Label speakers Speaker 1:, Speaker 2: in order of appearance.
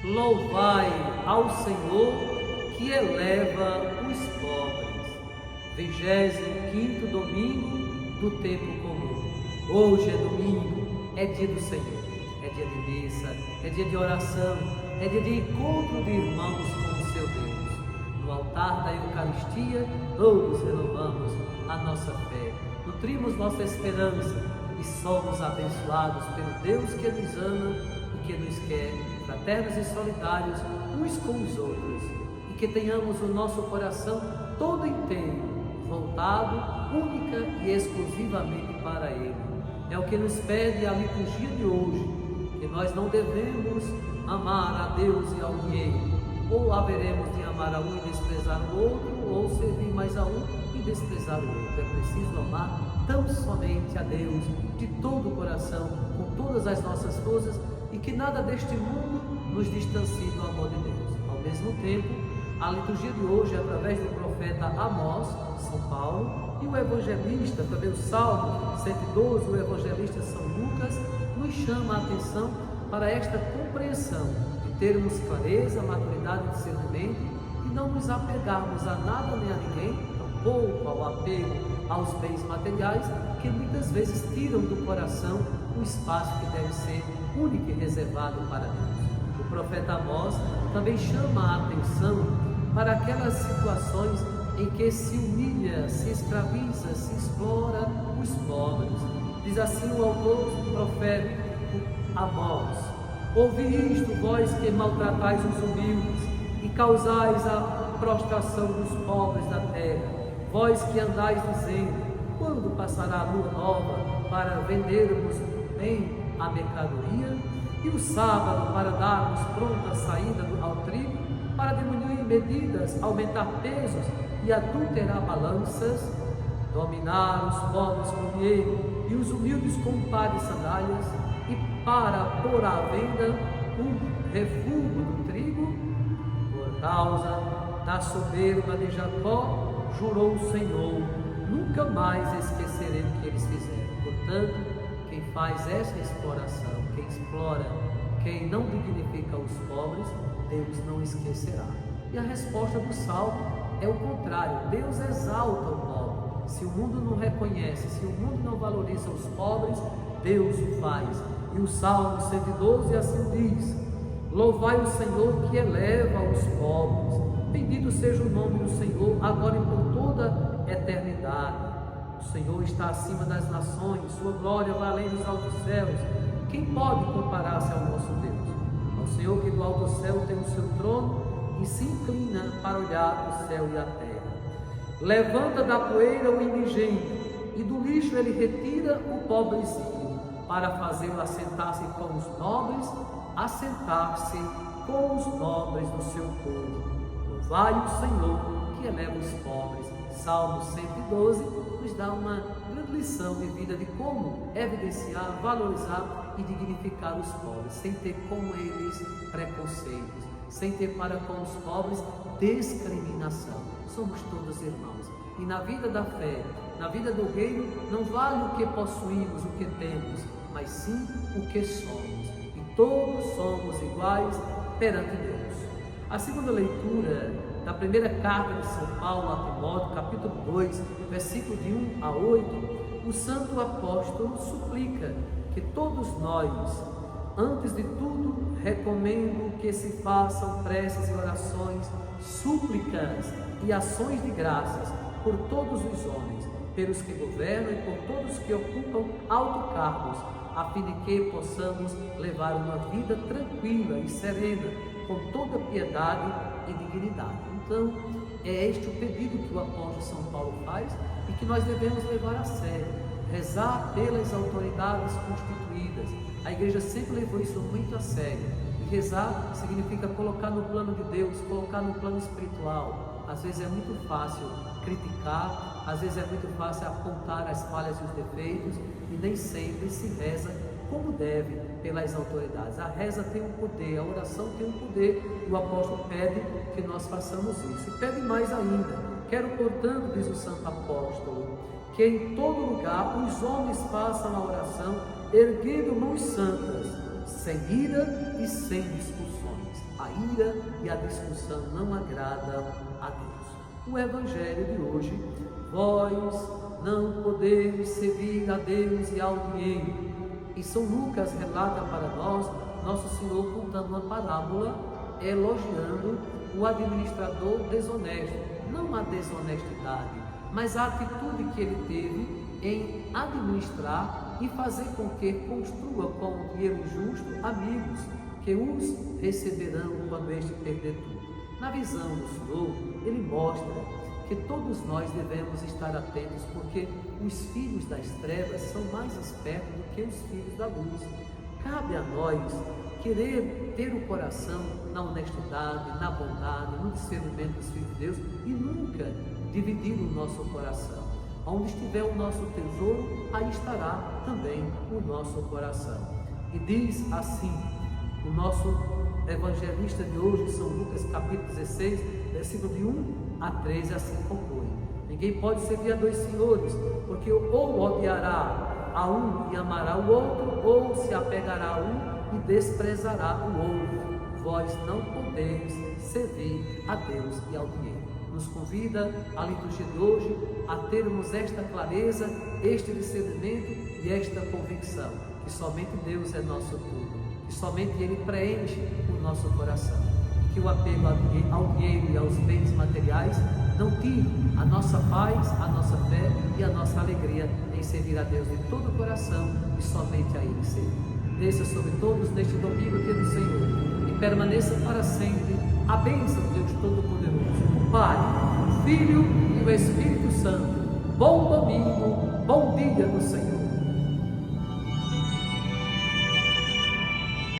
Speaker 1: Louvai ao Senhor que eleva os pobres. 25º domingo do tempo comum. Hoje é domingo, é dia do Senhor, é dia de missa, é dia de oração, é dia de encontro de irmãos com o seu Deus. No altar da Eucaristia, todos renovamos a nossa fé, nutrimos nossa esperança e somos abençoados pelo Deus que nos ama e que nos quer fraternos e solidários uns com os outros, e que tenhamos o nosso coração todo inteiro voltado única e exclusivamente para Ele. É o que nos pede a liturgia de hoje, que nós não devemos amar a Deus e ao dinheiro, ou haveremos de amar a um e desprezar o outro, ou servir mais a um e desprezar o outro. É preciso amar tão somente a Deus de todo o coração, com todas as nossas forças, e que nada deste mundo nos distancie do amor de Deus. Ao mesmo tempo, a liturgia de hoje, através do profeta Amós, São Paulo, e o evangelista, também o Salmo 112, o evangelista São Lucas, nos chama a atenção para esta compreensão, de termos clareza, maturidade e discernimento, e não nos apegarmos a nada nem a ninguém, tampouco ao apego aos bens materiais, que muitas vezes tiram do coração o espaço que deve ser único e reservado para Deus. O profeta Amós também chama a atenção para aquelas situações em que se humilha, se escraviza, se explora os pobres. Diz assim o autor profético Amós: ouvi isto, vós que maltratais os humildes e causais a prostração dos pobres da terra, vós que andais dizendo: quando passará a lua nova para vendermos bem a mercadoria, e o sábado para darmos pronta saída ao trigo, para diminuir medidas, aumentar pesos e adulterar balanças, dominar os pobres com dinheiro e os humildes com par de sandálias, e para pôr à venda um refúgio do trigo? Por causa da soberba de Jacó, jurou o Senhor: nunca mais esquecerei o que eles fizeram. Portanto, quem faz essa exploração, quem explora, quem não dignifica os pobres, Deus não esquecerá. E a resposta do Salmo é o contrário: Deus exalta o pobre. Se o mundo não reconhece, se o mundo não valoriza os pobres, Deus o faz. E o Salmo 112 assim diz: louvai o Senhor que eleva os pobres. Bendito seja o nome do Senhor, agora e por toda a eternidade. O Senhor está acima das nações, sua glória vai além dos altos céus. Quem pode comparar-se ao nosso Deus? Ao Senhor que do alto céu tem o seu trono e se inclina para olhar o céu e a terra. Levanta da poeira o indigente, e do lixo ele retira o pobrezinho, para fazê-lo assentar-se com os nobres, assentar-se com os nobres do seu povo. Louvai o Senhor que eleva os pobres. Salmo 112 nos dá uma grande lição de vida de como evidenciar, valorizar e dignificar os pobres, sem ter com eles preconceitos, sem ter para com os pobres discriminação. Somos todos irmãos, e na vida da fé, na vida do reino, não vale o que possuímos, o que temos, mas sim o que somos, e todos somos iguais perante Deus. A segunda leitura da primeira carta de São Paulo a Timóteo, capítulo 2, versículo de 1 a 8, o santo apóstolo suplica que todos nós, antes de tudo, recomendo que se façam preces e orações, súplicas e ações de graças por todos os homens, pelos que governam e por todos que ocupam altos cargos, a fim de que possamos levar uma vida tranquila e serena, com toda piedade e dignidade. Então, é este o pedido que o apóstolo São Paulo faz e que nós devemos levar a sério. Rezar pelas autoridades constituídas. A igreja sempre levou isso muito a sério. E rezar significa colocar no plano de Deus, colocar no plano espiritual. Às vezes é muito fácil criticar, às vezes é muito fácil apontar as falhas e os defeitos, e nem sempre se reza como deve pelas autoridades. A reza tem um poder, a oração tem um poder, e o apóstolo pede que nós façamos isso. E pede mais ainda: quero, portanto, diz o santo apóstolo, que em todo lugar os homens façam a oração erguendo mãos santas, sem ira e sem discussões. A ira e a discussão não agradam a Deus. O Evangelho de hoje: vós não podeis servir a Deus e ao dinheiro. E São Lucas relata para nós Nosso Senhor contando uma parábola elogiando o administrador desonesto. Não a desonestidade, mas a atitude que ele teve em administrar e fazer com que construa com o dinheiro justo amigos que os receberão quando este perder tudo. Na visão do Senhor, ele mostra que todos nós devemos estar atentos, porque os filhos das trevas são mais espertos do que os filhos da luz. Cabe a nós querer ter o coração na honestidade, na bondade, no discernimento dos filhos de Deus e nunca dividir o nosso coração. Onde estiver o nosso tesouro, aí estará também o nosso coração. E diz assim o nosso evangelista de hoje, São Lucas, capítulo 16, versículo de 1 a 13, assim conclui: ninguém pode servir a dois senhores, porque ou odiará a um e amará o outro, ou se apegará a um e desprezará o outro. Vós não podeis servir a Deus e ao dinheiro. Nos convida a liturgia de hoje a termos esta clareza, este discernimento e esta convicção, que somente Deus é nosso tudo, que somente Ele preenche o nosso coração, e que o apego ao dinheiro e aos bens materiais não tire a nossa paz, a nossa fé e a nossa alegria em servir a Deus de todo o coração e somente a Ele servir. Desça sobre todos neste domingo que é do Senhor, e permaneça para sempre a bênção de Deus Todo-Poderoso, o Pai, o Filho e o Espírito Santo. Bom domingo, bom dia do Senhor.